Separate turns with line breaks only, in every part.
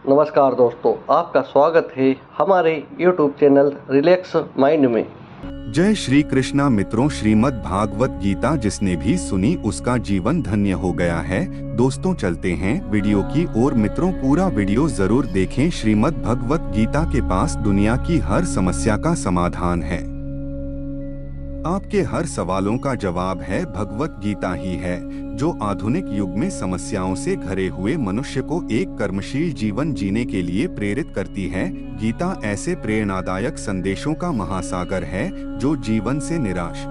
नमस्कार दोस्तों, आपका स्वागत है हमारे YouTube चैनल रिलैक्स माइंड में।
जय श्री कृष्णा मित्रों, श्रीमद् भागवत गीता जिसने भी सुनी उसका जीवन धन्य हो गया है। दोस्तों चलते हैं वीडियो की ओर। मित्रों पूरा वीडियो जरूर देखें। श्रीमद् भगवत गीता के पास दुनिया की हर समस्या का समाधान है। आपके हर सवालों का जवाब है भगवत गीता ही है, जो आधुनिक युग में समस्याओं से घिरे हुए मनुष्य को एक कर्मशील जीवन जीने के लिए प्रेरित करती है। गीता ऐसे प्रेरणादायक संदेशों का महासागर है जो जीवन से निराश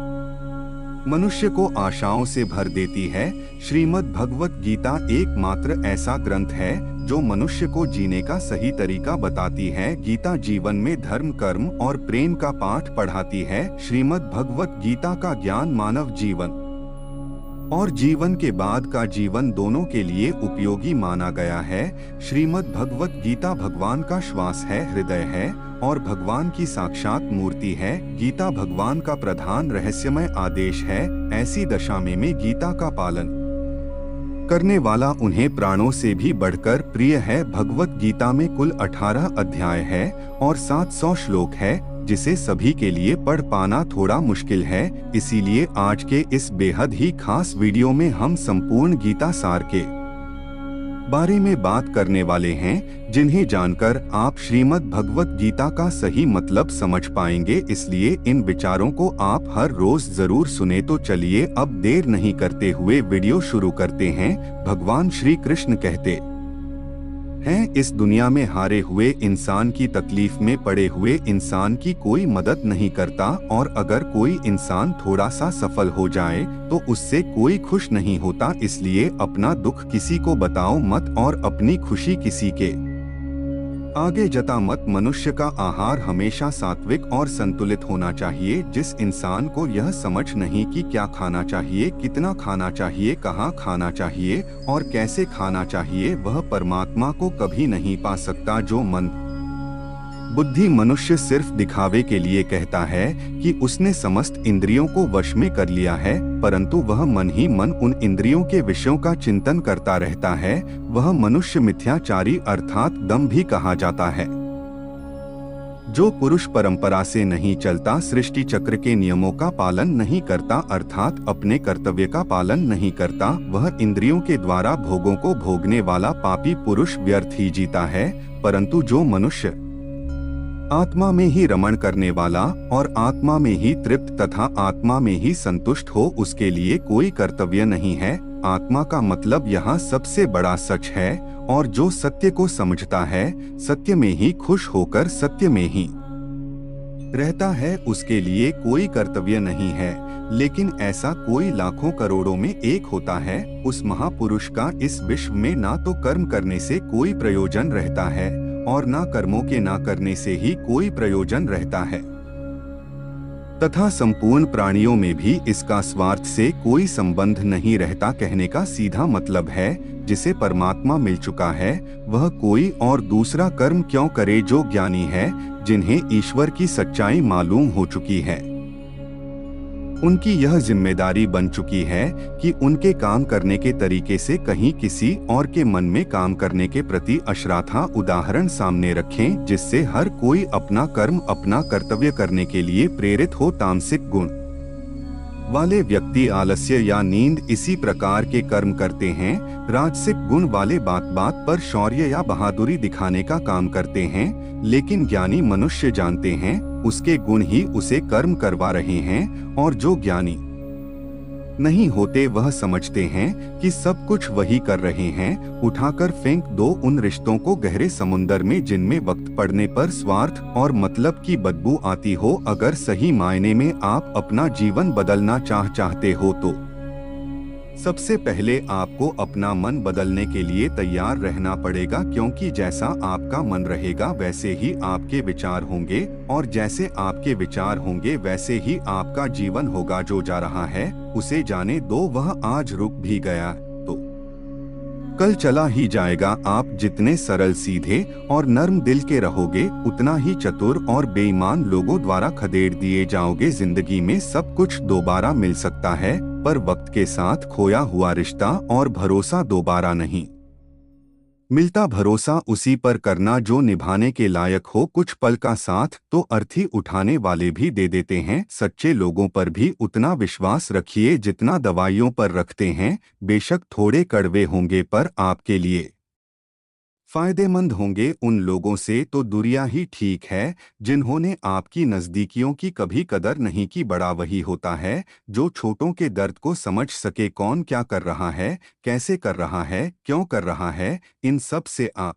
मनुष्य को आशाओं से भर देती है। श्रीमद् भगवत गीता एकमात्र ऐसा ग्रंथ है जो मनुष्य को जीने का सही तरीका बताती है। गीता जीवन में धर्म, कर्म और प्रेम का पाठ पढ़ाती है। श्रीमद् भगवत गीता का ज्ञान मानव जीवन और जीवन के बाद का जीवन दोनों के लिए उपयोगी माना गया है। श्रीमद् भगवत गीता भगवान का श्वास है, हृदय है और भगवान की साक्षात मूर्ति है। गीता भगवान का प्रधान रहस्यमय आदेश है। ऐसी दशा में गीता का पालन करने वाला उन्हें प्राणों से भी बढ़कर प्रिय है। भगवत गीता में कुल 18 अध्याय है और 700 श्लोक है, जिसे सभी के लिए पढ़ पाना थोड़ा मुश्किल है। इसीलिए आज के इस बेहद ही खास वीडियो में हम संपूर्ण गीता सार के बारे में बात करने वाले हैं, जिन्हें जानकर आप श्रीमद् भगवत गीता का सही मतलब समझ पाएंगे। इसलिए इन विचारों को आप हर रोज जरूर सुने। तो चलिए अब देर नहीं करते हुए वीडियो शुरू करते हैं। भगवान श्री कृष्ण कहते हैं, इस दुनिया में हारे हुए इंसान की तकलीफ में पड़े हुए इंसान की कोई मदद नहीं करता, और अगर कोई इंसान थोड़ा सा सफल हो जाए तो उससे कोई खुश नहीं होता। इसलिए अपना दुख किसी को बताओ मत और अपनी खुशी किसी के आगे जता मत। मनुष्य का आहार हमेशा सात्विक और संतुलित होना चाहिए। जिस इंसान को यह समझ नहीं कि क्या खाना चाहिए, कितना खाना चाहिए, कहाँ खाना चाहिए और कैसे खाना चाहिए, वह परमात्मा को कभी नहीं पा सकता। जो मन बुद्धि मनुष्य सिर्फ दिखावे के लिए कहता है कि उसने समस्त इंद्रियों को वश में कर लिया है, परंतु वह मन ही मन उन इंद्रियों के विषयों का चिंतन करता रहता है, वह मनुष्य मिथ्याचारी अर्थात दंभ भी कहा जाता है। जो पुरुष परंपरा से नहीं चलता, सृष्टि चक्र के नियमों का पालन नहीं करता अर्थात अपने कर्तव्य का पालन नहीं करता, वह इंद्रियों के द्वारा भोगों को भोगने वाला पापी पुरुष व्यर्थ ही जीता है। परंतु जो मनुष्य आत्मा में ही रमण करने वाला और आत्मा में ही तृप्त तथा आत्मा में ही संतुष्ट हो, उसके लिए कोई कर्तव्य नहीं है। आत्मा का मतलब यहाँ सबसे बड़ा सच है, और जो सत्य को समझता है, सत्य में ही खुश होकर सत्य में ही रहता है, उसके लिए कोई कर्तव्य नहीं है। लेकिन ऐसा कोई लाखों करोड़ों में एक होता है। उस महापुरुष का इस विश्व में ना तो कर्म करने से कोई प्रयोजन रहता है और ना कर्मों के ना करने से ही कोई प्रयोजन रहता है, तथा संपूर्ण प्राणियों में भी इसका स्वार्थ से कोई संबंध नहीं रहता। कहने का सीधा मतलब है, जिसे परमात्मा मिल चुका है वह कोई और दूसरा कर्म क्यों करे। जो ज्ञानी है, जिन्हें ईश्वर की सच्चाई मालूम हो चुकी है, उनकी यह जिम्मेदारी बन चुकी है कि उनके काम करने के तरीके से कहीं किसी और के मन में काम करने के प्रति अश्राथा उदाहरण सामने रखें, जिससे हर कोई अपना कर्म, अपना कर्तव्य करने के लिए प्रेरित हो। तामसिक गुण वाले व्यक्ति आलस्य या नींद इसी प्रकार के कर्म करते हैं। राजसिक गुण वाले बात बात पर शौर्य या बहादुरी दिखाने का काम करते हैं, लेकिन ज्ञानी मनुष्य जानते हैं उसके गुण ही उसे कर्म करवा रहे हैं, और जो ज्ञानी नहीं होते वह समझते हैं कि सब कुछ वही कर रहे हैं। उठाकर फेंक दो उन रिश्तों को गहरे समुंदर में, जिनमें वक्त पड़ने पर स्वार्थ और मतलब की बदबू आती हो। अगर सही मायने में आप अपना जीवन बदलना चाहते हो तो सबसे पहले आपको अपना मन बदलने के लिए तैयार रहना पड़ेगा, क्योंकि जैसा आपका मन रहेगा वैसे ही आपके विचार होंगे, और जैसे आपके विचार होंगे वैसे ही आपका जीवन होगा। जो जा रहा है उसे जाने दो, वह आज रुक भी गया तो कल चला ही जाएगा। आप जितने सरल, सीधे और नर्म दिल के रहोगे, उतना ही चतुर और बेईमान लोगों द्वारा खदेड़ दिए जाओगे। जिंदगी में सब कुछ दोबारा मिल सकता है, पर वक्त के साथ खोया हुआ रिश्ता और भरोसा दोबारा नहीं। मिलता भरोसा उसी पर करना जो निभाने के लायक हो। कुछ पल का साथ तो अर्थी उठाने वाले भी दे देते हैं। सच्चे लोगों पर भी उतना विश्वास रखिए जितना दवाइयों पर रखते हैं। बेशक थोड़े कड़वे होंगे पर आपके लिए फायदेमंद होंगे। उन लोगों से तो दूरियां ही ठीक है जिन्होंने आपकी नज़दीकियों की कभी कदर नहीं की। बड़ा वही होता है जो छोटों के दर्द को समझ सके। कौन क्या कर रहा है, कैसे कर रहा है, क्यों कर रहा है, इन सब से आप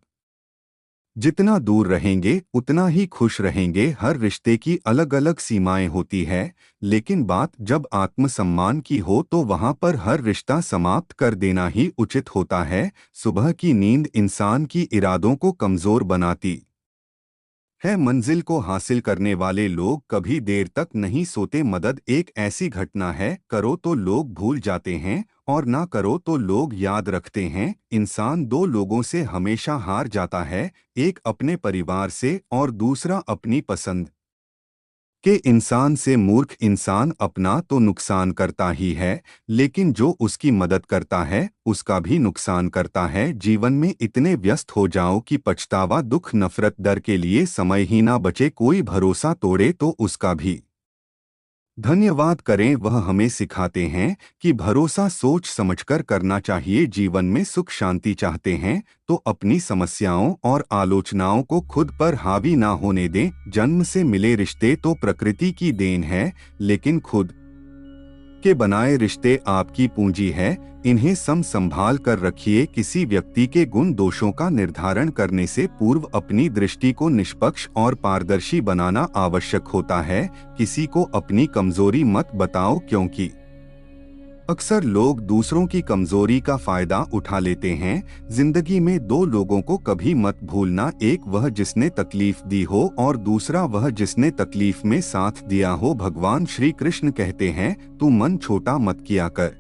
जितना दूर रहेंगे उतना ही खुश रहेंगे। हर रिश्ते की अलग अलग सीमाएं होती है, लेकिन बात जब आत्मसम्मान की हो तो वहां पर हर रिश्ता समाप्त कर देना ही उचित होता है। सुबह की नींद इंसान की इरादों को कमजोर बनाती है। मंजिल को हासिल करने वाले लोग कभी देर तक नहीं सोते। मदद एक ऐसी घटना है, करो तो लोग भूल जाते हैं और ना करो तो लोग याद रखते हैं। इंसान दो लोगों से हमेशा हार जाता है, एक अपने परिवार से और दूसरा अपनी पसंद के इंसान से। मूर्ख इंसान अपना तो नुकसान करता ही है, लेकिन जो उसकी मदद करता है उसका भी नुकसान करता है। जीवन में इतने व्यस्त हो जाओ कि पछतावा, दुख, नफरत, डर के लिए समय ही ना बचे। कोई भरोसा तोड़े तो उसका भी धन्यवाद करें। वह हमें सिखाते हैं कि भरोसा सोच समझकर करना चाहिए। जीवन में सुख शांति चाहते हैं तो अपनी समस्याओं और आलोचनाओं को खुद पर हावी ना होने दें। जन्म से मिले रिश्ते तो प्रकृति की देन है, लेकिन खुद के बनाए रिश्ते आपकी पूंजी है। इन्हें संभाल कर रखिए। किसी व्यक्ति के गुण दोषों का निर्धारण करने से पूर्व अपनी दृष्टि को निष्पक्ष और पारदर्शी बनाना आवश्यक होता है। किसी को अपनी कमजोरी मत बताओ, क्योंकि अक्सर लोग दूसरों की कमजोरी का फायदा उठा लेते हैं। जिंदगी में दो लोगों को कभी मत भूलना, एक वह जिसने तकलीफ दी हो और दूसरा वह जिसने तकलीफ में साथ दिया हो। भगवान श्री कृष्ण कहते हैं, तू मन छोटा मत किया कर।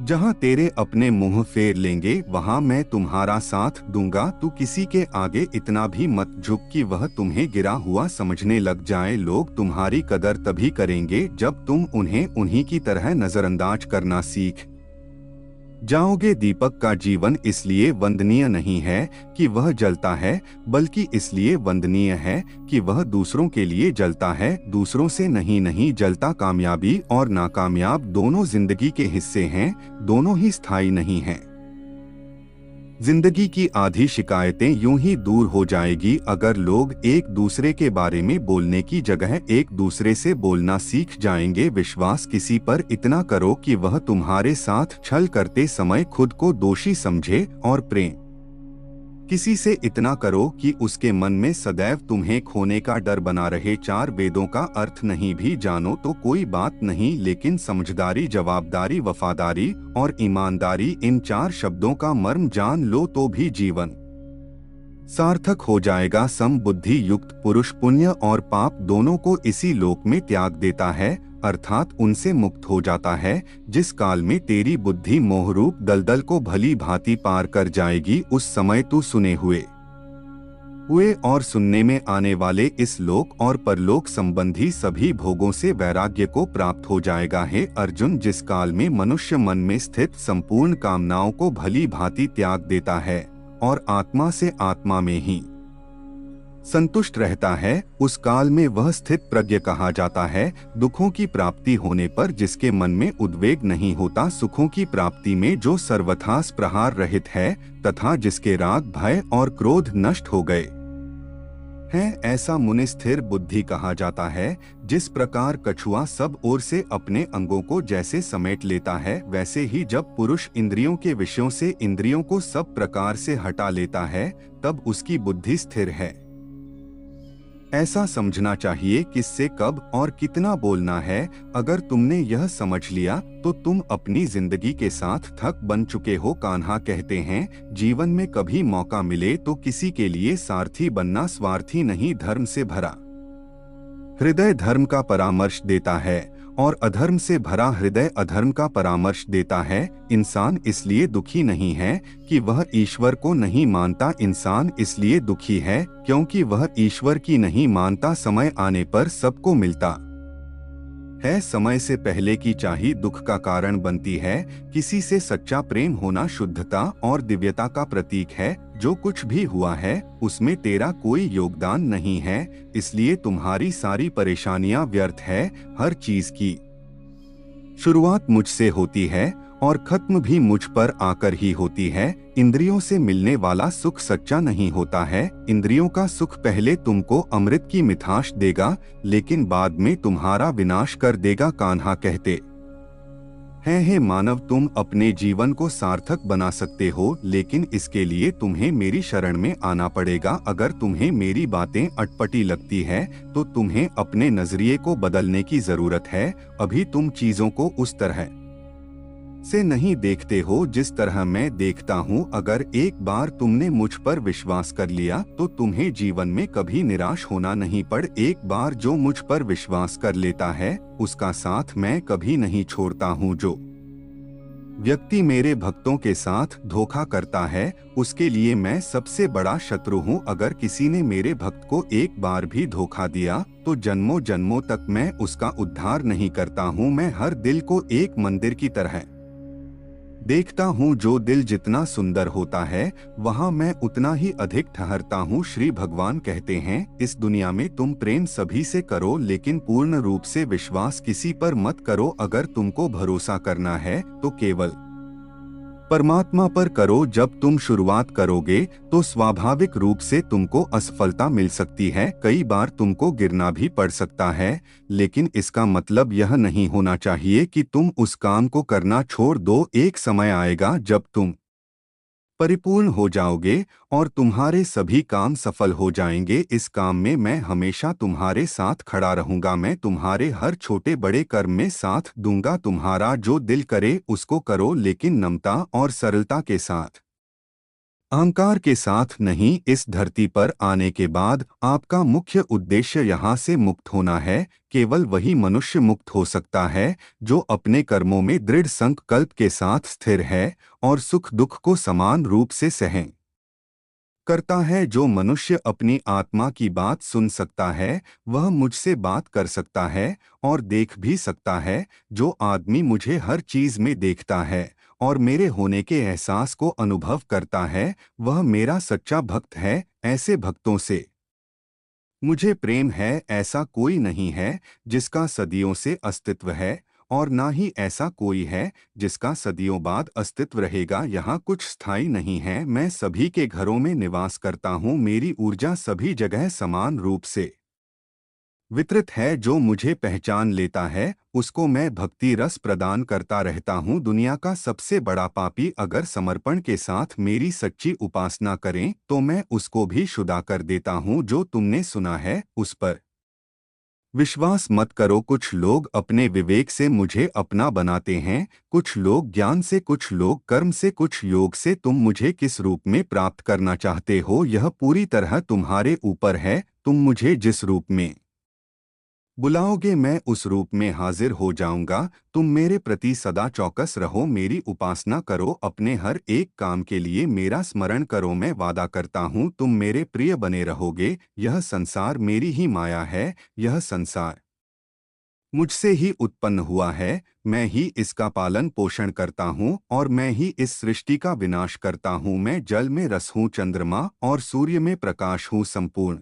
जहाँ तेरे अपने मुंह फेर लेंगे वहाँ मैं तुम्हारा साथ दूंगा। तू किसी के आगे इतना भी मत झुक कि वह तुम्हें गिरा हुआ समझने लग जाए। लोग तुम्हारी कदर तभी करेंगे जब तुम उन्हें उन्हीं की तरह नजरअंदाज करना सीख जाओगे। दीपक का जीवन इसलिए वंदनीय नहीं है कि वह जलता है, बल्कि इसलिए वंदनीय है कि वह दूसरों के लिए जलता है, दूसरों से नहीं जलता। कामयाबी और नाकामयाब दोनों जिंदगी के हिस्से हैं, दोनों ही स्थायी नहीं हैं। जिंदगी की आधी शिकायतें यूं ही दूर हो जाएगी अगर लोग एक दूसरे के बारे में बोलने की जगह एक दूसरे से बोलना सीख जाएंगे। विश्वास किसी पर इतना करो कि वह तुम्हारे साथ छल करते समय खुद को दोषी समझे, और प्रेम किसी से इतना करो कि उसके मन में सदैव तुम्हें खोने का डर बना रहे। चार वेदों का अर्थ नहीं भी जानो तो कोई बात नहीं, लेकिन समझदारी, जवाबदारी, वफादारी और ईमानदारी, इन चार शब्दों का मर्म जान लो तो भी जीवन सार्थक हो जाएगा। समबुद्धि युक्त पुरुष पुण्य और पाप दोनों को इसी लोक में त्याग देता है, अर्थात उनसे मुक्त हो जाता है। जिस काल में तेरी बुद्धि मोहरूप दलदल को भली भांति पार कर जाएगी, उस समय तू सुने हुए और सुनने में आने वाले इस लोक और परलोक संबंधी सभी भोगों से वैराग्य को प्राप्त हो जाएगा। हे अर्जुन, जिस काल में मनुष्य मन में स्थित संपूर्ण कामनाओं को भली भांति त्याग देता है और आत्मा से आत्मा में ही संतुष्ट रहता है, उस काल में वह स्थित प्रज्ञ कहा जाता है। दुखों की प्राप्ति होने पर जिसके मन में उद्वेग नहीं होता, सुखों की प्राप्ति में जो सर्वथा प्रहार रहित है, तथा जिसके राग, भय और क्रोध नष्ट हो गए हैं, ऐसा मुनि स्थिर बुद्धि कहा जाता है। जिस प्रकार कछुआ सब ओर से अपने अंगों को जैसे समेट लेता है, वैसे ही जब पुरुष इंद्रियों के विषयों से इंद्रियों को सब प्रकार से हटा लेता है, तब उसकी बुद्धि स्थिर है। ऐसा समझना चाहिए किससे कब और कितना बोलना है। अगर तुमने यह समझ लिया तो तुम अपनी जिंदगी के साथ थक बन चुके हो। कान्हा कहते हैं, जीवन में कभी मौका मिले तो किसी के लिए सारथी बनना, स्वार्थी नहीं, धर्म से भरा हृदय धर्म का परामर्श देता है और अधर्म से भरा हृदय अधर्म का परामर्श देता है। इंसान इसलिए दुखी नहीं है कि वह ईश्वर को नहीं मानता, इंसान इसलिए दुखी है क्योंकि वह ईश्वर की नहीं मानता। समय आने पर सबको मिलता है। समय से पहले की चाही दुख का कारण बनती है। किसी से सच्चा प्रेम होना शुद्धता और दिव्यता का प्रतीक है। जो कुछ भी हुआ है उसमें तेरा कोई योगदान नहीं है, इसलिए तुम्हारी सारी परेशानियां व्यर्थ है। हर चीज की शुरुआत मुझसे होती है और खत्म भी मुझ पर आकर ही होती है। इंद्रियों से मिलने वाला सुख सच्चा नहीं होता है। इंद्रियों का सुख पहले तुमको अमृत की मिठास देगा, लेकिन बाद में तुम्हारा विनाश कर देगा। कान्हा कहते हैं, हे मानव, तुम अपने जीवन को सार्थक बना सकते हो, लेकिन इसके लिए तुम्हें मेरी शरण में आना पड़ेगा। अगर तुम्हें मेरी बातें अटपटी लगती है तो तुम्हें अपने नजरिए को बदलने की जरूरत है। अभी तुम चीजों को उस तरह से नहीं देखते हो जिस तरह मैं देखता हूँ। अगर एक बार तुमने मुझ पर विश्वास कर लिया तो तुम्हें जीवन में कभी निराश होना नहीं पड़। एक बार जो मुझ पर विश्वास कर लेता है उसका साथ मैं कभी नहीं छोड़ता हूँ। जो व्यक्ति मेरे भक्तों के साथ धोखा करता है उसके लिए मैं सबसे बड़ा शत्रु हूँ। अगर किसी ने मेरे भक्त को एक बार भी धोखा दिया तो जन्मों जन्मों तक मैं उसका उद्धार नहीं करता हूँ। मैं हर दिल को एक मंदिर की तरह देखता हूँ। जो दिल जितना सुंदर होता है वहाँ मैं उतना ही अधिक ठहरता हूँ। श्री भगवान कहते हैं, इस दुनिया में तुम प्रेम सभी से करो, लेकिन पूर्ण रूप से विश्वास किसी पर मत करो। अगर तुमको भरोसा करना है तो केवल परमात्मा पर करो। जब तुम शुरुआत करोगे तो स्वाभाविक रूप से तुमको असफलता मिल सकती है। कई बार तुमको गिरना भी पड़ सकता है, लेकिन इसका मतलब यह नहीं होना चाहिए कि तुम उस काम को करना छोड़ दो। एक समय आएगा जब तुम परिपूर्ण हो जाओगे और तुम्हारे सभी काम सफल हो जाएंगे। इस काम में मैं हमेशा तुम्हारे साथ खड़ा रहूंगा। मैं तुम्हारे हर छोटे बड़े कर्म में साथ दूंगा। तुम्हारा जो दिल करे उसको करो, लेकिन नम्रता और सरलता के साथ, अहंकार के साथ नहीं। इस धरती पर आने के बाद आपका मुख्य उद्देश्य यहाँ से मुक्त होना है। केवल वही मनुष्य मुक्त हो सकता है जो अपने कर्मों में दृढ़ संकल्प के साथ स्थिर है और सुख दुख को समान रूप से सहन करता है। जो मनुष्य अपनी आत्मा की बात सुन सकता है वह मुझसे बात कर सकता है और देख भी सकता है। जो आदमी मुझे हर चीज में देखता है और मेरे होने के एहसास को अनुभव करता है वह मेरा सच्चा भक्त है। ऐसे भक्तों से मुझे प्रेम है। ऐसा कोई नहीं है जिसका सदियों से अस्तित्व है, और ना ही ऐसा कोई है जिसका सदियों बाद अस्तित्व रहेगा। यहाँ कुछ स्थायी नहीं है। मैं सभी के घरों में निवास करता हूँ। मेरी ऊर्जा सभी जगह समान रूप से वितरित है। जो मुझे पहचान लेता है उसको मैं भक्ति रस प्रदान करता रहता हूँ। दुनिया का सबसे बड़ा पापी अगर समर्पण के साथ मेरी सच्ची उपासना करें तो मैं उसको भी शुदा कर देता हूँ। जो तुमने सुना है उस पर विश्वास मत करो। कुछ लोग अपने विवेक से मुझे अपना बनाते हैं, कुछ लोग ज्ञान से, कुछ लोग कर्म से, कुछ योग से। तुम मुझे किस रूप में प्राप्त करना चाहते हो यह पूरी तरह तुम्हारे ऊपर है। तुम मुझे जिस रूप में बुलाओगे मैं उस रूप में हाजिर हो जाऊंगा। तुम मेरे प्रति सदा चौकस रहो, मेरी उपासना करो, अपने हर एक काम के लिए मेरा स्मरण करो। मैं वादा करता हूँ तुम मेरे प्रिय बने रहोगे। यह संसार मेरी ही माया है। यह संसार मुझसे ही उत्पन्न हुआ है। मैं ही इसका पालन पोषण करता हूँ और मैं ही इस सृष्टि का विनाश करता हूँ। मैं जल में रस हूँ, चंद्रमा और सूर्य में प्रकाश हूँ, संपूर्ण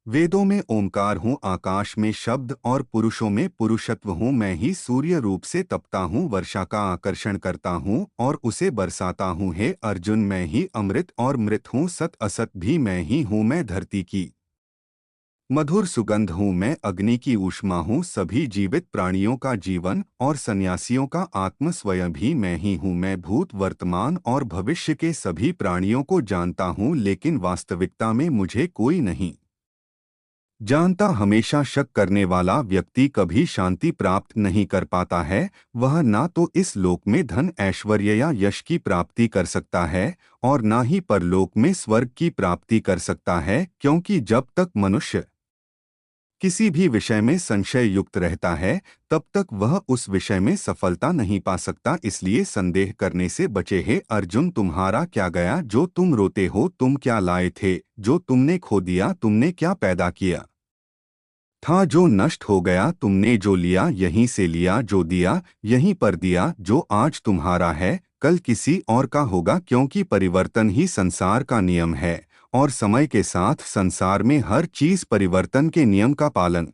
वेदों में ओंकार हूँ, आकाश में शब्द और पुरुषों में पुरुषत्व हूँ। मैं ही सूर्य रूप से तपता हूँ, वर्षा का आकर्षण करता हूँ और उसे बरसाता हूँ। हे अर्जुन, मैं ही अमृत और मृत हूँ, सत असत भी मैं ही हूँ। मैं धरती की मधुर सुगंध हूँ, मैं अग्नि की ऊष्मा हूँ, सभी जीवित प्राणियों का जीवन और सन्यासियों का आत्म स्वयं भी मैं ही हूँ। मैं भूत, वर्तमान और भविष्य के सभी प्राणियों को जानता हूँ, लेकिन वास्तविकता में मुझे कोई नहीं जानता। हमेशा शक करने वाला व्यक्ति कभी शांति प्राप्त नहीं कर पाता है। वह ना तो इस लोक में धन, ऐश्वर्य या यश की प्राप्ति कर सकता है और ना ही परलोक में स्वर्ग की प्राप्ति कर सकता है, क्योंकि जब तक मनुष्य किसी भी विषय में संशय युक्त रहता है तब तक वह उस विषय में सफलता नहीं पा सकता। इसलिए संदेह करने से बचे। हे अर्जुन, तुम्हारा क्या गया जो तुम रोते हो? तुम क्या लाए थे जो तुमने खो दिया? तुमने क्या पैदा किया था जो नष्ट हो गया, तुमने जो लिया यहीं से लिया, जो दिया यहीं पर दिया, जो आज तुम्हारा है कल किसी और का होगा, क्योंकि परिवर्तन ही संसार का नियम है और समय के साथ संसार में हर चीज परिवर्तन के नियम का पालन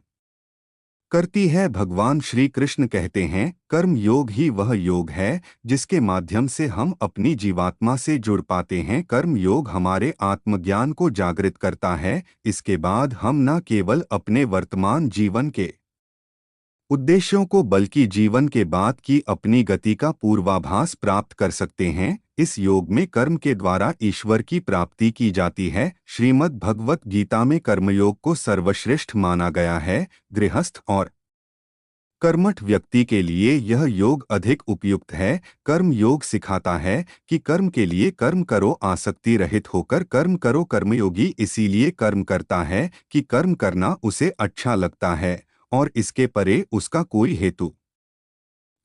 करती है। भगवान श्री कृष्ण कहते हैं, कर्म योग ही वह योग है जिसके माध्यम से हम अपनी जीवात्मा से जुड़ पाते हैं। कर्म योग हमारे आत्मज्ञान को जागृत करता है। इसके बाद हम न केवल अपने वर्तमान जीवन के उद्देश्यों को बल्कि जीवन के बाद की अपनी गति का पूर्वाभास प्राप्त कर सकते हैं। इस योग में कर्म के द्वारा ईश्वर की प्राप्ति की जाती है। श्रीमद् भगवत गीता में कर्मयोग को सर्वश्रेष्ठ माना गया है। गृहस्थ और कर्मठ व्यक्ति के लिए यह योग अधिक उपयुक्त है। कर्म योग सिखाता है कि कर्म के लिए कर्म करो, आसक्ति रहित होकर कर्म करो। कर्मयोगी इसीलिए कर्म करता है कि कर्म करना उसे अच्छा लगता है और इसके परे उसका कोई हेतु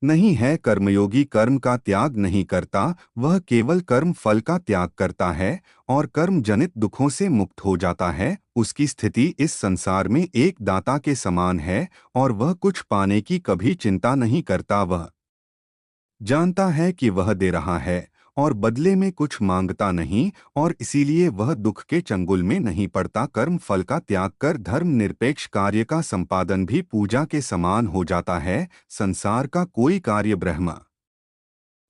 नहीं है। कर्मयोगी कर्म का त्याग नहीं करता, वह केवल कर्म फल का त्याग करता है और कर्म जनित दुखों से मुक्त हो जाता है। उसकी स्थिति इस संसार में एक दाता के समान है और वह कुछ पाने की कभी चिंता नहीं करता। वह जानता है कि वह दे रहा है और बदले में कुछ मांगता नहीं और इसीलिए वह दुख के चंगुल में नहीं पड़ता। कर्म फल का त्याग कर धर्म निरपेक्ष कार्य का संपादन भी पूजा के समान हो जाता है। संसार का कोई कार्य ब्रह्म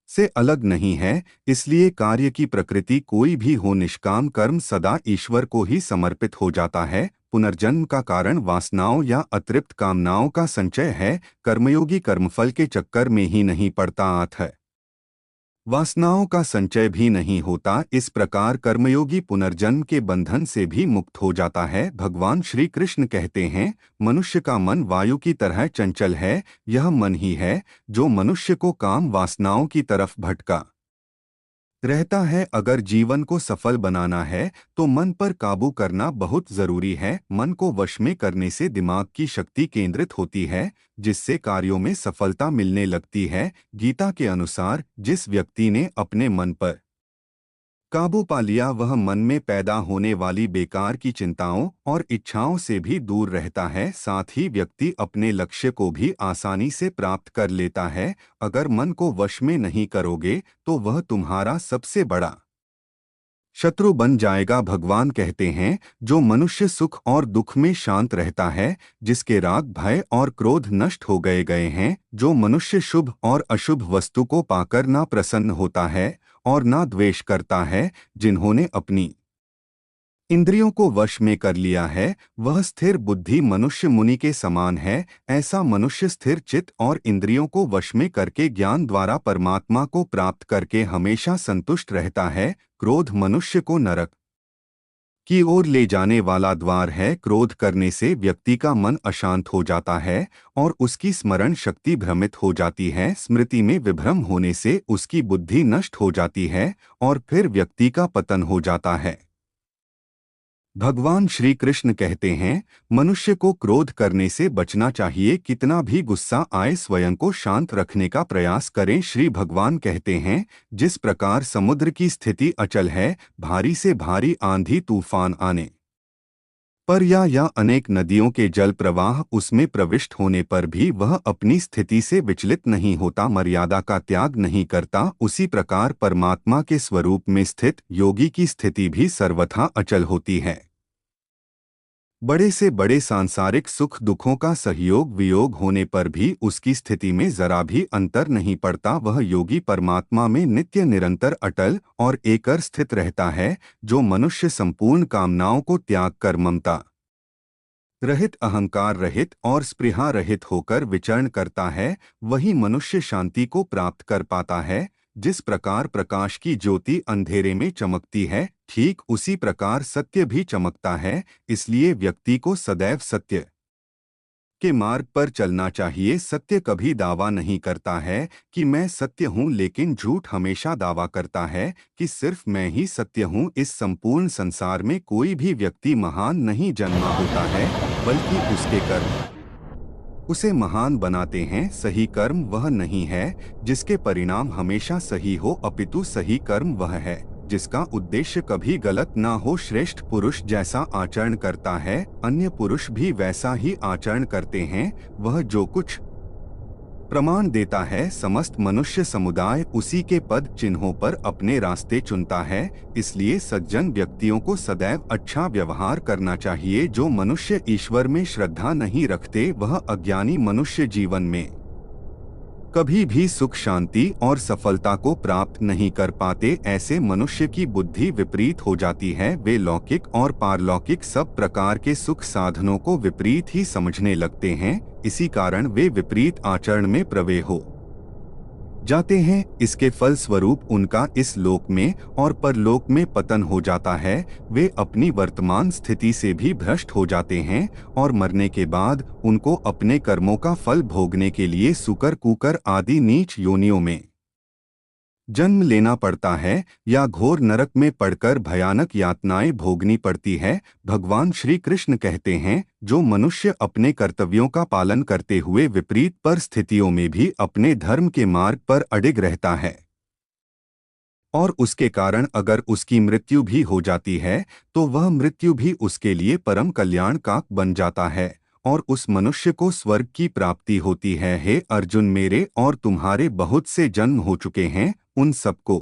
से अलग नहीं है, इसलिए कार्य की प्रकृति कोई भी हो, निष्काम कर्म सदा ईश्वर को ही समर्पित हो जाता है। पुनर्जन्म का कारण वासनाओं या अतृप्त कामनाओं का संचय है। कर्मयोगी कर्मफल के चक्कर में ही नहीं पड़ता, अतः वासनाओं का संचय भी नहीं होता। इस प्रकार कर्मयोगी पुनर्जन्म के बंधन से भी मुक्त हो जाता है। भगवान श्री कृष्ण कहते हैं, मनुष्य का मन वायु की तरह चंचल है। यह मन ही है जो मनुष्य को काम वासनाओं की तरफ भटका रहता है। अगर जीवन को सफल बनाना है तो मन पर काबू करना बहुत जरूरी है। मन को वश में करने से दिमाग की शक्ति केंद्रित होती है, जिससे कार्यों में सफलता मिलने लगती है। गीता के अनुसार जिस व्यक्ति ने अपने मन पर काबू पा लिया, वह मन में पैदा होने वाली बेकार की चिंताओं और इच्छाओं से भी दूर रहता है। साथ ही व्यक्ति अपने लक्ष्य को भी आसानी से प्राप्त कर लेता है। अगर मन को वश में नहीं करोगे तो वह तुम्हारा सबसे बड़ा शत्रु बन जाएगा। भगवान कहते हैं, जो मनुष्य सुख और दुख में शांत रहता है, जिसके राग भय और क्रोध नष्ट हो गए हैं, जो मनुष्य शुभ और अशुभ वस्तु को पाकर ना प्रसन्न होता है और ना द्वेष करता है, जिन्होंने अपनी इंद्रियों को वश में कर लिया है, वह स्थिर बुद्धि मनुष्य मुनि के समान है। ऐसा मनुष्य स्थिर चित्त और इंद्रियों को वश में करके ज्ञान द्वारा परमात्मा को प्राप्त करके हमेशा संतुष्ट रहता है। क्रोध मनुष्य को नरक की ओर ले जाने वाला द्वार है। क्रोध करने से व्यक्ति का मन अशांत हो जाता है और उसकी स्मरण शक्ति भ्रमित हो जाती है। स्मृति में विभ्रम होने से उसकी बुद्धि नष्ट हो जाती है और फिर व्यक्ति का पतन हो जाता है। भगवान श्री कृष्ण कहते हैं, मनुष्य को क्रोध करने से बचना चाहिए। कितना भी गुस्सा आए, स्वयं को शांत रखने का प्रयास करें। श्री भगवान कहते हैं, जिस प्रकार समुद्र की स्थिति अचल है, भारी से भारी आंधी तूफान आने पर या अनेक नदियों के जल प्रवाह उसमें प्रविष्ट होने पर भी वह अपनी स्थिति से विचलित नहीं होता, मर्यादा का त्याग नहीं करता, उसी प्रकार परमात्मा के स्वरूप में स्थित योगी की स्थिति भी सर्वथा अचल होती है। बड़े से बड़े सांसारिक सुख दुखों का सहयोग वियोग होने पर भी उसकी स्थिति में जरा भी अंतर नहीं पड़ता। वह योगी परमात्मा में नित्य निरंतर अटल और एकर स्थित रहता है। जो मनुष्य संपूर्ण कामनाओं को त्याग कर ममता रहित, अहंकार रहित और स्पृहा रहित होकर विचरण करता है, वही मनुष्य शांति को प्राप्त कर पाता है। जिस प्रकार प्रकाश की ज्योति अंधेरे में चमकती है, ठीक उसी प्रकार सत्य भी चमकता है। इसलिए व्यक्ति को सदैव सत्य के मार्ग पर चलना चाहिए। सत्य कभी दावा नहीं करता है कि मैं सत्य हूँ, लेकिन झूठ हमेशा दावा करता है कि सिर्फ मैं ही सत्य हूँ। इस संपूर्ण संसार में कोई भी व्यक्ति महान नहीं जन्मा होता है, बल्कि उसके कर्म उसे महान बनाते हैं। सही कर्म वह नहीं है जिसके परिणाम हमेशा सही हो, अपितु सही कर्म वह है जिसका उद्देश्य कभी गलत ना हो, श्रेष्ठ पुरुष जैसा आचरण करता है अन्य पुरुष भी वैसा ही आचरण करते हैं। वह जो कुछ प्रमाण देता है समस्त मनुष्य समुदाय उसी के पद चिन्हों पर अपने रास्ते चुनता है। इसलिए सज्जन व्यक्तियों को सदैव अच्छा व्यवहार करना चाहिए। जो मनुष्य ईश्वर में श्रद्धा नहीं रखते वह अज्ञानी मनुष्य जीवन में कभी भी सुख शांति और सफलता को प्राप्त नहीं कर पाते। ऐसे मनुष्य की बुद्धि विपरीत हो जाती है। वे लौकिक और पारलौकिक सब प्रकार के सुख साधनों को विपरीत ही समझने लगते हैं। इसी कारण वे विपरीत आचरण में प्रवेश हो जाते हैं। इसके फल स्वरूप उनका इस लोक में और परलोक में पतन हो जाता है। वे अपनी वर्तमान स्थिति से भी भ्रष्ट हो जाते हैं और मरने के बाद उनको अपने कर्मों का फल भोगने के लिए सुकर कुकर आदि नीच योनियों में जन्म लेना पड़ता है या घोर नरक में पड़कर भयानक यातनाएं भोगनी पड़ती है। भगवान श्री कृष्ण कहते हैं, जो मनुष्य अपने कर्तव्यों का पालन करते हुए विपरीत परिस्थितियों में भी अपने धर्म के मार्ग पर अडिग रहता है और उसके कारण अगर उसकी मृत्यु भी हो जाती है तो वह मृत्यु भी उसके लिए परम कल्याण का बन जाता है और उस मनुष्य को स्वर्ग की प्राप्ति होती है। हे अर्जुन, मेरे और तुम्हारे बहुत से जन्म हो चुके हैं, उन सबको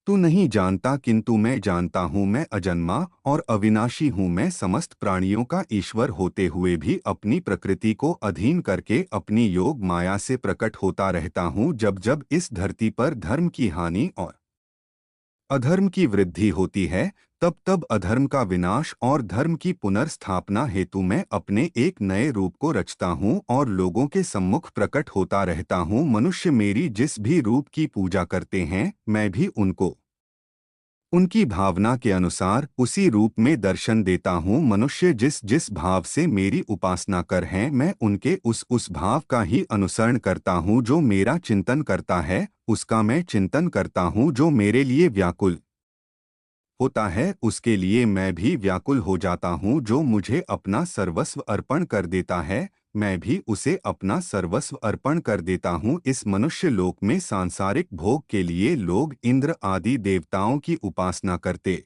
तू नहीं जानता, किंतु मैं जानता हूँ। मैं अजन्मा और अविनाशी हूँ। मैं समस्त प्राणियों का ईश्वर होते हुए भी अपनी प्रकृति को अधीन करके अपनी योग माया से प्रकट होता रहता हूँ। जब जब इस धरती पर धर्म की हानि और अधर्म की वृद्धि होती है तब तब अधर्म का विनाश और धर्म की पुनर्स्थापना हेतु मैं अपने एक नए रूप को रचता हूँ और लोगों के सम्मुख प्रकट होता रहता हूँ। मनुष्य मेरी जिस भी रूप की पूजा करते हैं मैं भी उनको उनकी भावना के अनुसार उसी रूप में दर्शन देता हूँ। मनुष्य जिस जिस भाव से मेरी उपासना कर हैं मैं उनके उस भाव का ही अनुसरण करता हूँ। जो मेरा चिंतन करता है उसका मैं चिंतन करता हूँ। जो मेरे लिए व्याकुल होता है उसके लिए मैं भी व्याकुल हो जाता हूँ। जो मुझे अपना सर्वस्व अर्पण कर देता है मैं भी उसे अपना सर्वस्व अर्पण कर देता हूँ। इस मनुष्य लोक में सांसारिक भोग के लिए लोग इंद्र आदि देवताओं की उपासना करते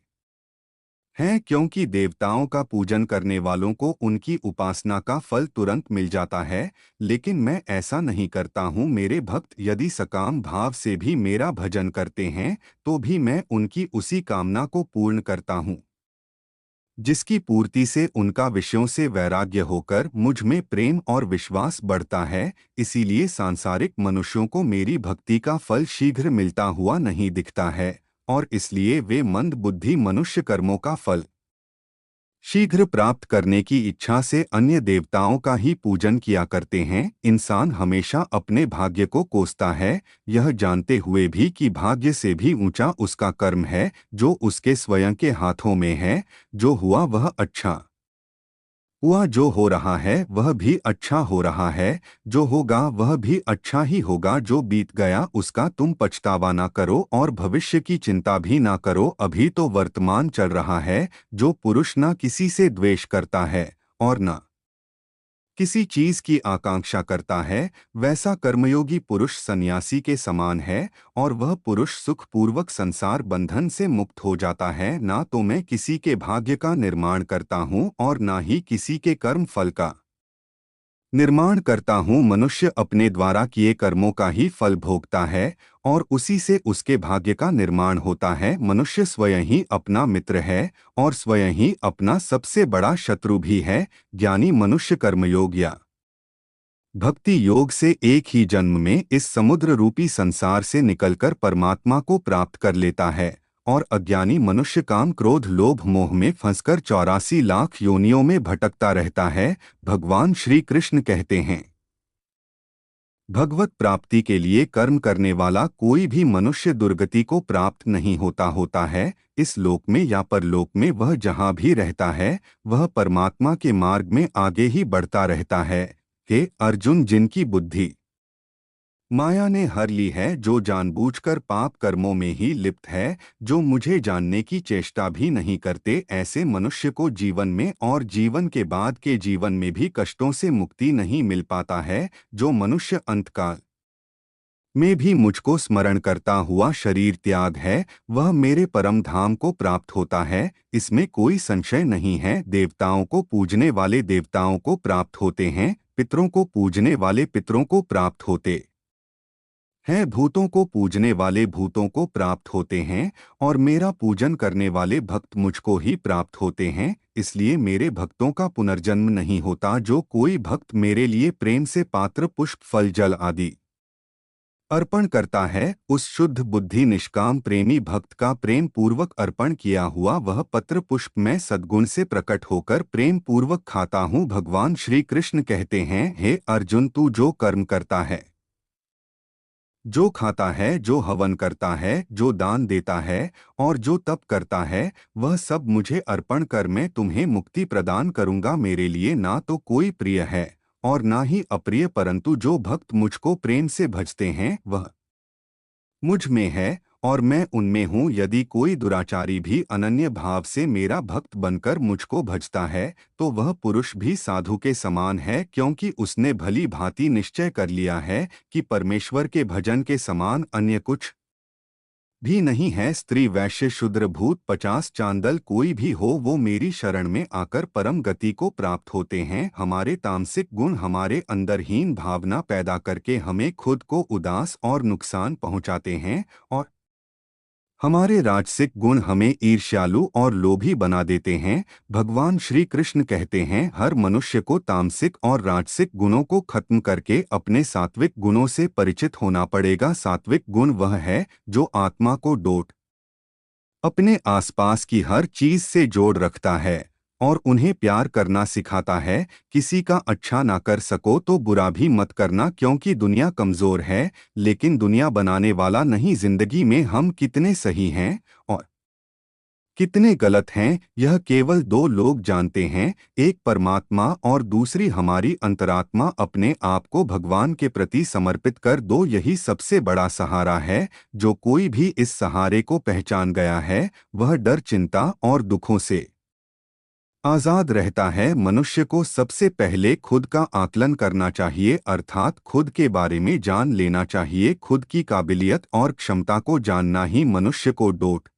हैं, क्योंकि देवताओं का पूजन करने वालों को उनकी उपासना का फल तुरंत मिल जाता है। लेकिन मैं ऐसा नहीं करता हूँ। मेरे भक्त यदि सकाम भाव से भी मेरा भजन करते हैं तो भी मैं उनकी उसी कामना को पूर्ण करता हूँ जिसकी पूर्ति से उनका विषयों से वैराग्य होकर मुझ में प्रेम और विश्वास बढ़ता है। इसीलिए सांसारिक मनुष्यों को मेरी भक्ति का फल शीघ्र मिलता हुआ नहीं दिखता है और इसलिए वे मंद बुद्धि मनुष्य कर्मों का फल शीघ्र प्राप्त करने की इच्छा से अन्य देवताओं का ही पूजन किया करते हैं। इंसान हमेशा अपने भाग्य को कोसता है, यह जानते हुए भी कि भाग्य से भी ऊंचा उसका कर्म है जो उसके स्वयं के हाथों में है। जो हुआ वह अच्छा हुआ, जो हो रहा है वह भी अच्छा हो रहा है, जो होगा वह भी अच्छा ही होगा। जो बीत गया उसका तुम पछतावा ना करो और भविष्य की चिंता भी ना करो। अभी तो वर्तमान चल रहा है। जो पुरुष ना किसी से द्वेष करता है और ना किसी चीज की आकांक्षा करता है वैसा कर्मयोगी पुरुष सन्यासी के समान है और वह पुरुष सुखपूर्वक संसार बंधन से मुक्त हो जाता है। ना तो मैं किसी के भाग्य का निर्माण करता हूँ और ना ही किसी के कर्म फल का निर्माण करता हूँ। मनुष्य अपने द्वारा किए कर्मों का ही फल भोगता है और उसी से उसके भाग्य का निर्माण होता है। मनुष्य स्वयं ही अपना मित्र है और स्वयं ही अपना सबसे बड़ा शत्रु भी है। ज्ञानी मनुष्य कर्मयोग या भक्ति योग से एक ही जन्म में इस समुद्र रूपी संसार से निकलकर परमात्मा को प्राप्त कर लेता है और अज्ञानी मनुष्य काम क्रोध लोभ मोह में फंसकर 84 लाख योनियों में भटकता रहता है। भगवान श्री कृष्ण कहते हैं, भगवत प्राप्ति के लिए कर्म करने वाला कोई भी मनुष्य दुर्गति को प्राप्त नहीं होता है। इस लोक में या परलोक में वह जहाँ भी रहता है वह परमात्मा के मार्ग में आगे ही बढ़ता रहता है। हे अर्जुन, जिनकी बुद्धि माया ने हर ली है, जो जानबूझकर पाप कर्मों में ही लिप्त है, जो मुझे जानने की चेष्टा भी नहीं करते, ऐसे मनुष्य को जीवन में और जीवन के बाद के जीवन में भी कष्टों से मुक्ति नहीं मिल पाता है। जो मनुष्य अंतकाल में भी मुझको स्मरण करता हुआ शरीर त्याग है, वह मेरे परम धाम को प्राप्त होता है, इसमें कोई संशय नहीं है। देवताओं को पूजने वाले देवताओं को प्राप्त होते हैं, पितरों को पूजने वाले पितरों को प्राप्त होते हैं, भूतों को पूजने वाले भूतों को प्राप्त होते हैं, और मेरा पूजन करने वाले भक्त मुझको ही प्राप्त होते हैं। इसलिए मेरे भक्तों का पुनर्जन्म नहीं होता। जो कोई भक्त मेरे लिए प्रेम से पात्र पुष्प फल जल आदि अर्पण करता है, उस शुद्ध बुद्धि निष्काम प्रेमी भक्त का प्रेम पूर्वक अर्पण किया हुआ वह पत्र पुष्प मैं सद्गुण से प्रकट होकर प्रेम पूर्वक खाता हूँ। भगवान श्री कृष्ण कहते हैं, हे अर्जुन, तू जो कर्म करता है, जो खाता है, जो हवन करता है, जो दान देता है और जो तप करता है, वह सब मुझे अर्पण कर मैं तुम्हें मुक्ति प्रदान करूंगा। मेरे लिए ना तो कोई प्रिय है और ना ही अप्रिय, परंतु जो भक्त मुझको प्रेम से भजते हैं वह मुझ में है और मैं उनमें हूँ। यदि कोई दुराचारी भी अनन्य भाव से मेरा भक्त बनकर मुझको भजता है, तो वह पुरुष भी साधु के समान है, क्योंकि उसने भली भांति निश्चय कर लिया है कि परमेश्वर के भजन के समान अन्य कुछ भी नहीं है। स्त्री वैश्य शूद्र भूत 50 चांदल कोई भी हो, वो मेरी शरण में आकर परम गति को प्राप्त होते हैं। हमारे तामसिक गुण हमारे अंदर हीन भावना पैदा करके हमें खुद को उदास और नुकसान पहुंचाते हैं, और हमारे राजसिक गुण हमें ईर्ष्यालु और लोभी बना देते हैं। भगवान श्री कृष्ण कहते हैं, हर मनुष्य को तामसिक और राजसिक गुणों को खत्म करके अपने सात्विक गुणों से परिचित होना पड़ेगा। सात्विक गुण वह है जो आत्मा को डोट अपने आसपास की हर चीज से जोड़ रखता है और उन्हें प्यार करना सिखाता है। किसी का अच्छा ना कर सको तो बुरा भी मत करना, क्योंकि दुनिया कमजोर है लेकिन दुनिया बनाने वाला नहीं। जिंदगी में हम कितने सही हैं और कितने गलत हैं, यह केवल दो लोग जानते हैं, एक परमात्मा और दूसरी हमारी अंतरात्मा। अपने आप को भगवान के प्रति समर्पित कर दो, यही सबसे बड़ा सहारा है। जो कोई भी इस सहारे को पहचान गया है, वह डर, चिंता और दुखों से आजाद रहता है। मनुष्य को सबसे पहले खुद का आकलन करना चाहिए, अर्थात खुद के बारे में जान लेना चाहिए। खुद की काबिलियत और क्षमता को जानना ही मनुष्य को डोट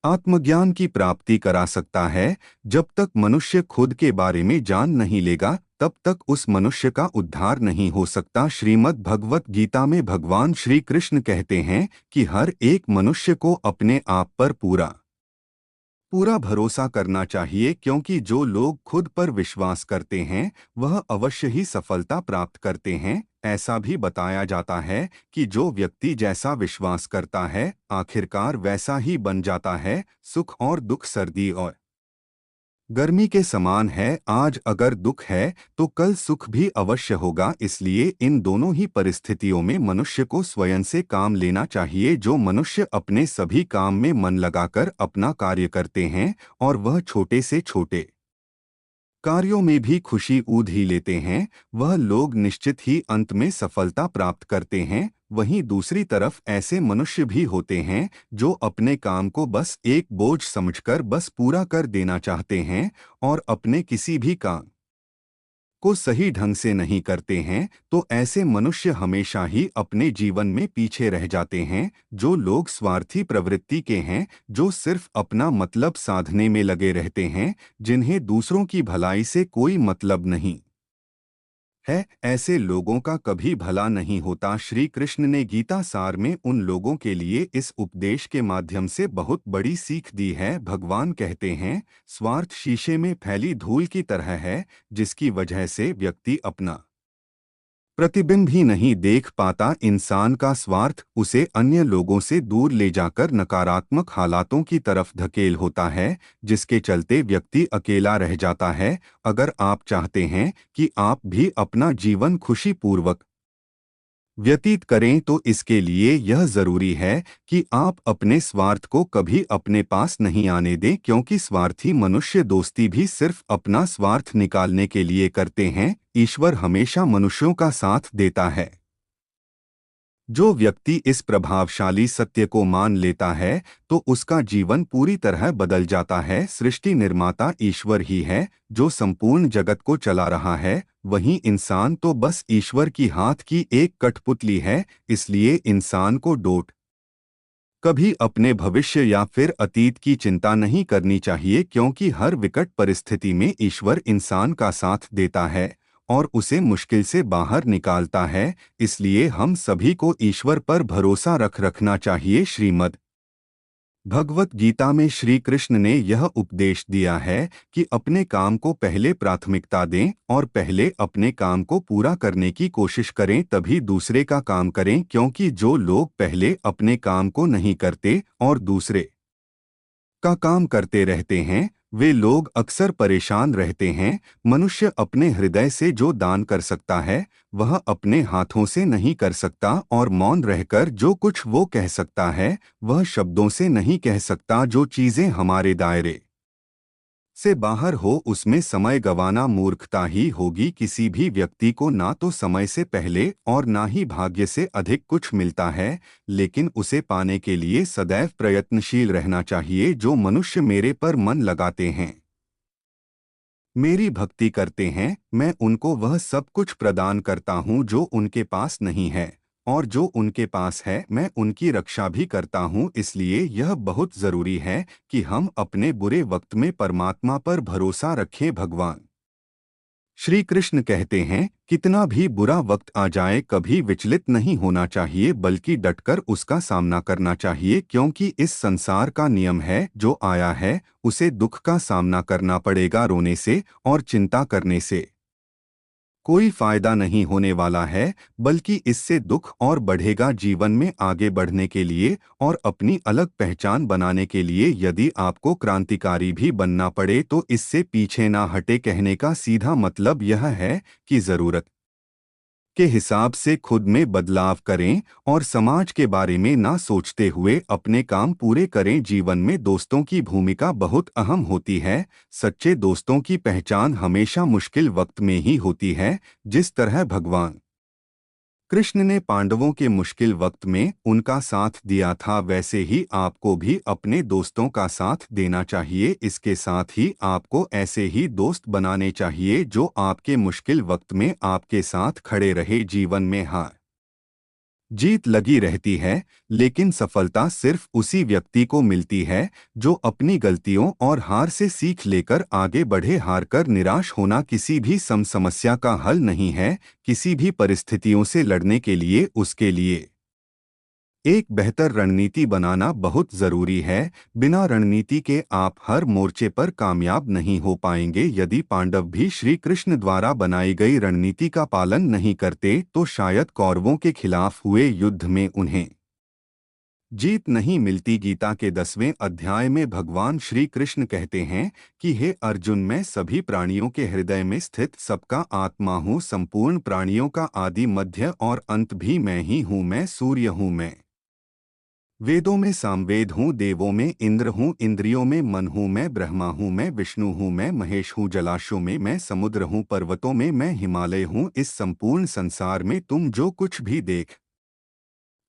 आत्मज्ञान की प्राप्ति करा सकता है। जब तक मनुष्य खुद के बारे में जान नहीं लेगा, तब तक उस मनुष्य का उद्धार नहीं हो सकता। श्रीमद् भगवत गीता में भगवान श्री कृष्ण कहते हैं कि हर एक मनुष्य को अपने आप पर पूरा भरोसा करना चाहिए, क्योंकि जो लोग खुद पर विश्वास करते हैं वह अवश्य ही सफलता प्राप्त करते हैं। ऐसा भी बताया जाता है कि जो व्यक्ति जैसा विश्वास करता है, आखिरकार वैसा ही बन जाता है। सुख और दुख सर्दी और गर्मी के समान है। आज अगर दुख है तो कल सुख भी अवश्य होगा। इसलिए इन दोनों ही परिस्थितियों में मनुष्य को स्वयं से काम लेना चाहिए। जो मनुष्य अपने सभी काम में मन लगाकर अपना कार्य करते हैं और वह छोटे से छोटे कार्यों में भी खुशी ऊध ही लेते हैं, वह लोग निश्चित ही अंत में सफलता प्राप्त करते हैं। वहीं दूसरी तरफ ऐसे मनुष्य भी होते हैं जो अपने काम को बस एक बोझ समझकर बस पूरा कर देना चाहते हैं और अपने किसी भी काम को सही ढंग से नहीं करते हैं, तो ऐसे मनुष्य हमेशा ही अपने जीवन में पीछे रह जाते हैं। जो लोग स्वार्थी प्रवृत्ति के हैं, जो सिर्फ अपना मतलब साधने में लगे रहते हैं, जिन्हें दूसरों की भलाई से कोई मतलब नहीं है, ऐसे लोगों का कभी भला नहीं होता। श्री कृष्ण ने गीता सार में उन लोगों के लिए इस उपदेश के माध्यम से बहुत बड़ी सीख दी है। भगवान कहते हैं, स्वार्थ शीशे में फैली धूल की तरह है, जिसकी वजह से व्यक्ति अपना प्रतिबिंब ही नहीं देख पाता। इंसान का स्वार्थ उसे अन्य लोगों से दूर ले जाकर नकारात्मक हालातों की तरफ धकेल होता है, जिसके चलते व्यक्ति अकेला रह जाता है। अगर आप चाहते हैं कि आप भी अपना जीवन खुशीपूर्वक व्यतीत करें, तो इसके लिए यह जरूरी है कि आप अपने स्वार्थ को कभी अपने पास नहीं आने दें, क्योंकि स्वार्थी मनुष्य दोस्ती भी सिर्फ अपना स्वार्थ निकालने के लिए करते हैं। ईश्वर हमेशा मनुष्यों का साथ देता है। जो व्यक्ति इस प्रभावशाली सत्य को मान लेता है तो उसका जीवन पूरी तरह बदल जाता है। सृष्टि निर्माता ईश्वर ही है जो संपूर्ण जगत को चला रहा है, वहीं इंसान तो बस ईश्वर की हाथ की एक कठपुतली है। इसलिए इंसान को कभी अपने भविष्य या फिर अतीत की चिंता नहीं करनी चाहिए, क्योंकि हर विकट परिस्थिति में ईश्वर इंसान का साथ देता है और उसे मुश्किल से बाहर निकालता है। इसलिए हम सभी को ईश्वर पर भरोसा रखना चाहिए। श्रीमद् भगवत गीता में श्री कृष्ण ने यह उपदेश दिया है कि अपने काम को पहले प्राथमिकता दें और पहले अपने काम को पूरा करने की कोशिश करें, तभी दूसरे का काम करें। क्योंकि जो लोग पहले अपने काम को नहीं करते और दूसरे का काम करते रहते हैं, वे लोग अक्सर परेशान रहते हैं। मनुष्य अपने हृदय से जो दान कर सकता है वह अपने हाथों से नहीं कर सकता, और मौन रहकर जो कुछ वो कह सकता है वह शब्दों से नहीं कह सकता। जो चीजें हमारे दायरे से बाहर हो उसमें समय गंवाना मूर्खता ही होगी। किसी भी व्यक्ति को ना तो समय से पहले और ना ही भाग्य से अधिक कुछ मिलता है, लेकिन उसे पाने के लिए सदैव प्रयत्नशील रहना चाहिए। जो मनुष्य मेरे पर मन लगाते हैं, मेरी भक्ति करते हैं, मैं उनको वह सब कुछ प्रदान करता हूँ जो उनके पास नहीं है, और जो उनके पास है मैं उनकी रक्षा भी करता हूँ। इसलिए यह बहुत जरूरी है कि हम अपने बुरे वक्त में परमात्मा पर भरोसा रखें। भगवान श्री कृष्ण कहते हैं, कितना भी बुरा वक्त आ जाए कभी विचलित नहीं होना चाहिए, बल्कि डटकर उसका सामना करना चाहिए। क्योंकि इस संसार का नियम है, जो आया है उसे दुख का सामना करना पड़ेगा। रोने से और चिंता करने से कोई फायदा नहीं होने वाला है, बल्कि इससे दुख और बढ़ेगा। जीवन में आगे बढ़ने के लिए और अपनी अलग पहचान बनाने के लिए यदि आपको क्रांतिकारी भी बनना पड़े तो इससे पीछे ना हटे। कहने का सीधा मतलब यह है कि जरूरत के हिसाब से खुद में बदलाव करें और समाज के बारे में ना सोचते हुए अपने काम पूरे करें। जीवन में दोस्तों की भूमिका बहुत अहम होती है। सच्चे दोस्तों की पहचान हमेशा मुश्किल वक्त में ही होती है। जिस तरह भगवान कृष्ण ने पांडवों के मुश्किल वक्त में उनका साथ दिया था, वैसे ही आपको भी अपने दोस्तों का साथ देना चाहिए। इसके साथ ही आपको ऐसे ही दोस्त बनाने चाहिए जो आपके मुश्किल वक्त में आपके साथ खड़े रहे। जीवन में हार जीत लगी रहती है, लेकिन सफलता सिर्फ उसी व्यक्ति को मिलती है जो अपनी गलतियों और हार से सीख लेकर आगे बढ़े। हार कर निराश होना किसी भी समस्या का हल नहीं है। किसी भी परिस्थितियों से लड़ने के लिए उसके लिए एक बेहतर रणनीति बनाना बहुत जरूरी है। बिना रणनीति के आप हर मोर्चे पर कामयाब नहीं हो पाएंगे। यदि पांडव भी श्री कृष्ण द्वारा बनाई गई रणनीति का पालन नहीं करते तो शायद कौरवों के खिलाफ हुए युद्ध में उन्हें जीत नहीं मिलती। गीता के 10वें अध्याय में भगवान श्री कृष्ण कहते हैं कि हे अर्जुन, मैं सभी प्राणियों के हृदय में स्थित सबका आत्मा हूँ। संपूर्ण प्राणियों का आदि मध्य और अंत भी मैं ही हूँ। मैं सूर्य हूँ, मैं वेदों में सामवेद हूँ, देवों में इंद्र हूँ, इंद्रियों में मन हूँ, मैं ब्रह्मा हूँ, मैं विष्णु हूँ, मैं महेश हूँ, जलाशयों में मैं समुद्र हूँ, पर्वतों में मैं हिमालय हूँ। इस संपूर्ण संसार में तुम जो कुछ भी देख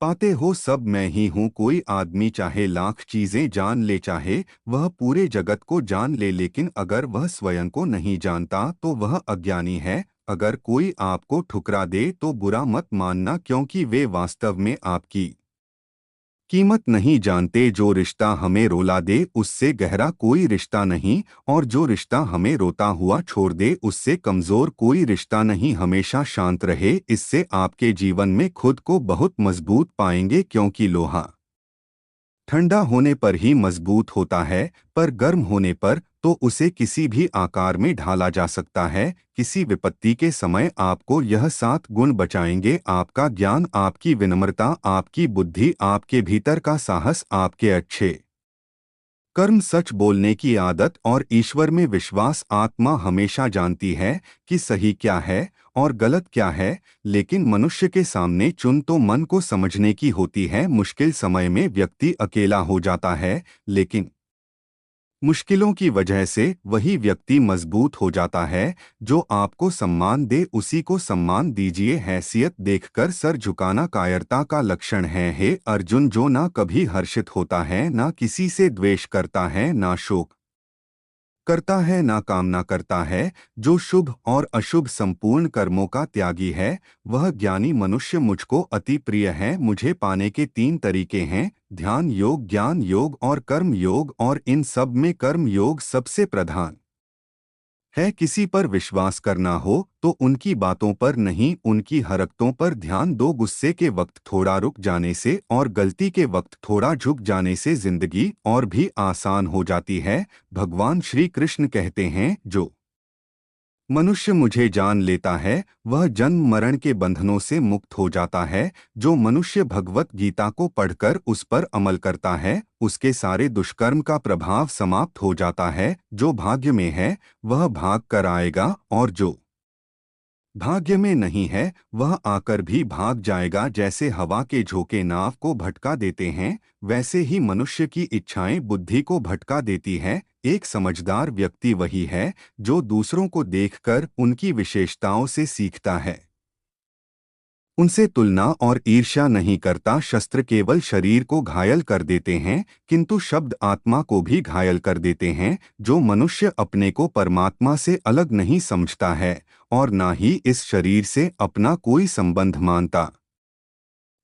पाते हो सब मैं ही हूँ। कोई आदमी चाहे लाख चीजें जान ले, चाहे वह पूरे जगत को जान ले, लेकिन अगर वह स्वयं को नहीं जानता तो वह अज्ञानी है। अगर कोई आपको ठुकरा दे तो बुरा मत मानना, क्योंकि वे वास्तव में आपकी कीमत नहीं जानते। जो रिश्ता हमें रुला दे उससे गहरा कोई रिश्ता नहीं, और जो रिश्ता हमें रोता हुआ छोड़ दे उससे कमजोर कोई रिश्ता नहीं। हमेशा शांत रहे, इससे आपके जीवन में खुद को बहुत मजबूत पाएंगे। क्योंकि लोहा ठंडा होने पर ही मजबूत होता है, पर गर्म होने पर तो उसे किसी भी आकार में ढाला जा सकता है। किसी विपत्ति के समय आपको यह 7 गुण बचाएंगे: आपका ज्ञान, आपकी विनम्रता, आपकी बुद्धि, आपके भीतर का साहस, आपके अच्छे कर्म, सच बोलने की आदत और ईश्वर में विश्वास। आत्मा हमेशा जानती है कि सही क्या है और गलत क्या है, लेकिन मनुष्य के सामने चुन तो मन को समझने की होती है। मुश्किल समय में व्यक्ति अकेला हो जाता है, लेकिन मुश्किलों की वजह से वही व्यक्ति मजबूत हो जाता है जो आपको सम्मान दे, उसी को सम्मान दीजिए। हैसियत देखकर सर झुकाना कायरता का लक्षण है। हे अर्जुन, जो ना कभी हर्षित होता है, ना किसी से द्वेष करता है, ना शोक करता है, ना कामना करता है, जो शुभ और अशुभ संपूर्ण कर्मों का त्यागी है, वह ज्ञानी मनुष्य मुझको अति प्रिय है। मुझे पाने के 3 तरीके हैं, ध्यान योग, ज्ञान योग और कर्म योग, और इन सब में कर्म योग सबसे प्रधान है। किसी पर विश्वास करना हो तो उनकी बातों पर नहीं, उनकी हरकतों पर ध्यान दो। गुस्से के वक्त थोड़ा रुक जाने से और गलती के वक्त थोड़ा झुक जाने से जिंदगी और भी आसान हो जाती है। भगवान श्री कृष्ण कहते हैं, जो मनुष्य मुझे जान लेता है वह जन्म मरण के बंधनों से मुक्त हो जाता है। जो मनुष्य भगवत गीता को पढ़कर उस पर अमल करता है, उसके सारे दुष्कर्म का प्रभाव समाप्त हो जाता है। जो भाग्य में है वह भाग कर आएगा, और जो भाग्य में नहीं है वह आकर भी भाग जाएगा। जैसे हवा के झोंके नाव को भटका देते हैं, वैसे ही मनुष्य की इच्छाएं बुद्धि को भटका देती है। एक समझदार व्यक्ति वही है जो दूसरों को देखकर उनकी विशेषताओं से सीखता है, उनसे तुलना और ईर्ष्या नहीं करता। शस्त्र केवल शरीर को घायल कर देते हैं, किंतु शब्द आत्मा को भी घायल कर देते हैं। जो मनुष्य अपने को परमात्मा से अलग नहीं समझता है और ना ही इस शरीर से अपना कोई संबंध मानता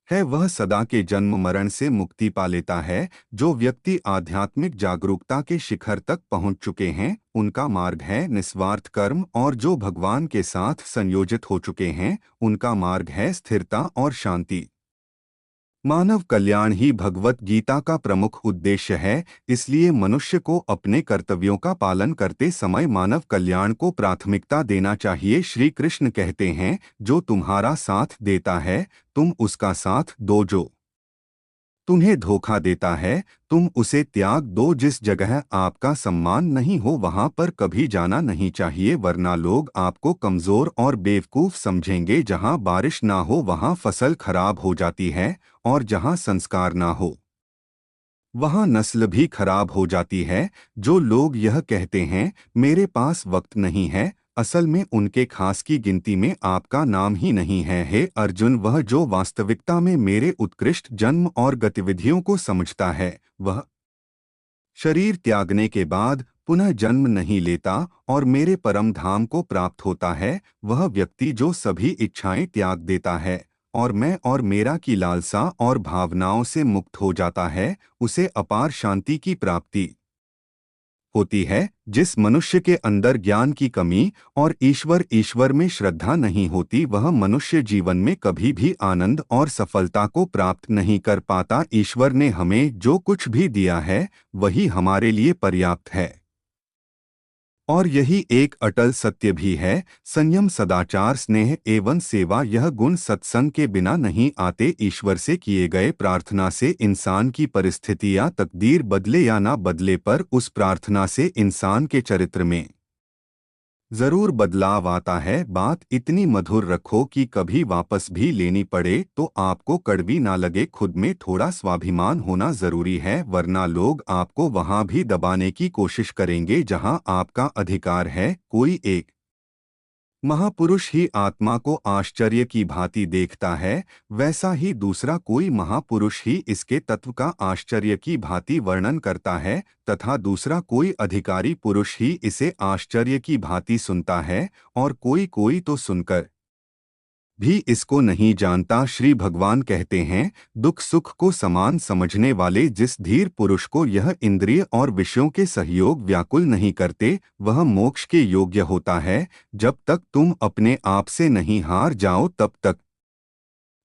है, वह सदा के जन्म मरण से मुक्ति पा लेता है। जो व्यक्ति आध्यात्मिक जागरूकता के शिखर तक पहुंच चुके हैं, उनका मार्ग है निस्वार्थ कर्म, और जो भगवान के साथ संयोजित हो चुके हैं, उनका मार्ग है स्थिरता और शांति। मानव कल्याण ही भगवत गीता का प्रमुख उद्देश्य है, इसलिए मनुष्य को अपने कर्तव्यों का पालन करते समय मानव कल्याण को प्राथमिकता देना चाहिए। श्री कृष्ण कहते हैं, जो तुम्हारा साथ देता है तुम उसका साथ दो, जो तुम्हें धोखा देता है तुम उसे त्याग दो। जिस जगह आपका सम्मान नहीं हो वहां पर कभी जाना नहीं चाहिए, वरना लोग आपको कमजोर और बेवकूफ समझेंगे। जहां बारिश ना हो वहां फसल खराब हो जाती है, और जहां संस्कार ना हो वहां नस्ल भी खराब हो जाती है। जो लोग यह कहते हैं मेरे पास वक्त नहीं है, असल में उनके खास की गिनती में आपका नाम ही नहीं है। हे अर्जुन, वह जो वास्तविकता में मेरे उत्कृष्ट जन्म और गतिविधियों को समझता है, वह शरीर त्यागने के बाद पुनः जन्म नहीं लेता और मेरे परम धाम को प्राप्त होता है। वह व्यक्ति जो सभी इच्छाएं त्याग देता है और मैं और मेरा की लालसा और भावनाओं से मुक्त हो जाता है, उसे अपार शांति की प्राप्ति होती है। जिस मनुष्य के अंदर ज्ञान की कमी और ईश्वर में श्रद्धा नहीं होती, वह मनुष्य जीवन में कभी भी आनंद और सफलता को प्राप्त नहीं कर पाता। ईश्वर ने हमें जो कुछ भी दिया है वही हमारे लिए पर्याप्त है, और यही एक अटल सत्य भी है। संयम, सदाचार, स्नेह एवं सेवा, यह गुण सत्संग के बिना नहीं आते। ईश्वर से किए गए प्रार्थना से इंसान की परिस्थिति या तकदीर बदले या ना बदले, पर उस प्रार्थना से इंसान के चरित्र में जरूर बदलाव आता है। बात इतनी मधुर रखो कि कभी वापस भी लेनी पड़े तो आपको कड़वी ना लगे। खुद में थोड़ा स्वाभिमान होना जरूरी है, वरना लोग आपको वहां भी दबाने की कोशिश करेंगे जहां आपका अधिकार है। कोई एक महापुरुष ही आत्मा को आश्चर्य की भांति देखता है, वैसा ही दूसरा कोई महापुरुष ही इसके तत्व का आश्चर्य की भांति वर्णन करता है, तथा दूसरा कोई अधिकारी पुरुष ही इसे आश्चर्य की भांति सुनता है, और कोई कोई तो सुनकर भी इसको नहीं जानता। श्री भगवान कहते हैं, दुख सुख को समान समझने वाले जिस धीर पुरुष को यह इंद्रिय और विषयों के सहयोग व्याकुल नहीं करते, वह मोक्ष के योग्य होता है। जब तक तुम अपने आप से नहीं हार जाओ तब तक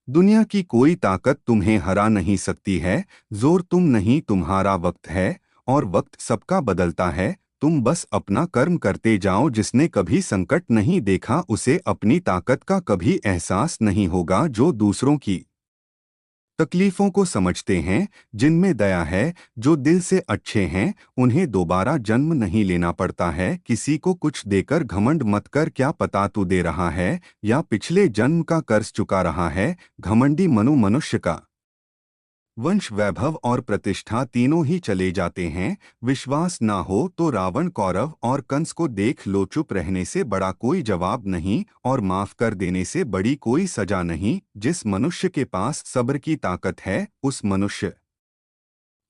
दुनिया की कोई ताकत तुम्हें हरा नहीं सकती है। जोर तुम नहीं, तुम्हारा वक्त है, और वक्त सबका बदलता है। तुम बस अपना कर्म करते जाओ। जिसने कभी संकट नहीं देखा उसे अपनी ताकत का कभी एहसास नहीं होगा। जो दूसरों की तकलीफों को समझते हैं, जिनमें दया है, जो दिल से अच्छे हैं, उन्हें दोबारा जन्म नहीं लेना पड़ता है। किसी को कुछ देकर घमंड मत कर, क्या पता तू दे रहा है या पिछले जन्म का कर्ज चुका रहा है। घमंडी मनुष्य का वंश, वैभव और प्रतिष्ठा तीनों ही चले जाते हैं। विश्वास ना हो तो रावण, कौरव और कंस को देख लो। चुप रहने से बड़ा कोई जवाब नहीं और माफ कर देने से बड़ी कोई सजा नहीं। जिस मनुष्य के पास सब्र की ताकत है, उस मनुष्य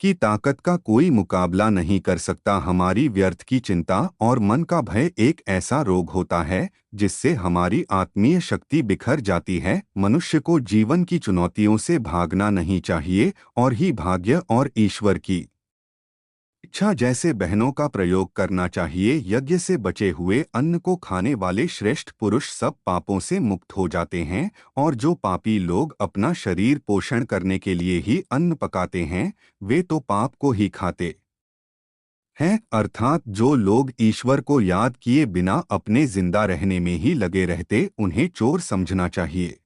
की ताकत का कोई मुकाबला नहीं कर सकता। हमारी व्यर्थ की चिंता और मन का भय एक ऐसा रोग होता है जिससे हमारी आत्मीय शक्ति बिखर जाती है। मनुष्य को जीवन की चुनौतियों से भागना नहीं चाहिए और ही भाग्य और ईश्वर की इच्छा जैसे बहनों का प्रयोग करना चाहिए। यज्ञ से बचे हुए अन्न को खाने वाले श्रेष्ठ पुरुष सब पापों से मुक्त हो जाते हैं, और जो पापी लोग अपना शरीर पोषण करने के लिए ही अन्न पकाते हैं, वे तो पाप को ही खाते हैं। अर्थात जो लोग ईश्वर को याद किए बिना अपने जिंदा रहने में ही लगे रहते, उन्हें चोर समझना चाहिए।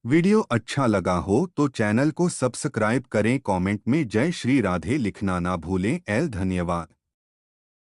वीडियो अच्छा लगा हो तो चैनल को सब्सक्राइब करें। कमेंट में जय श्री राधे लिखना ना भूलें। धन्यवाद।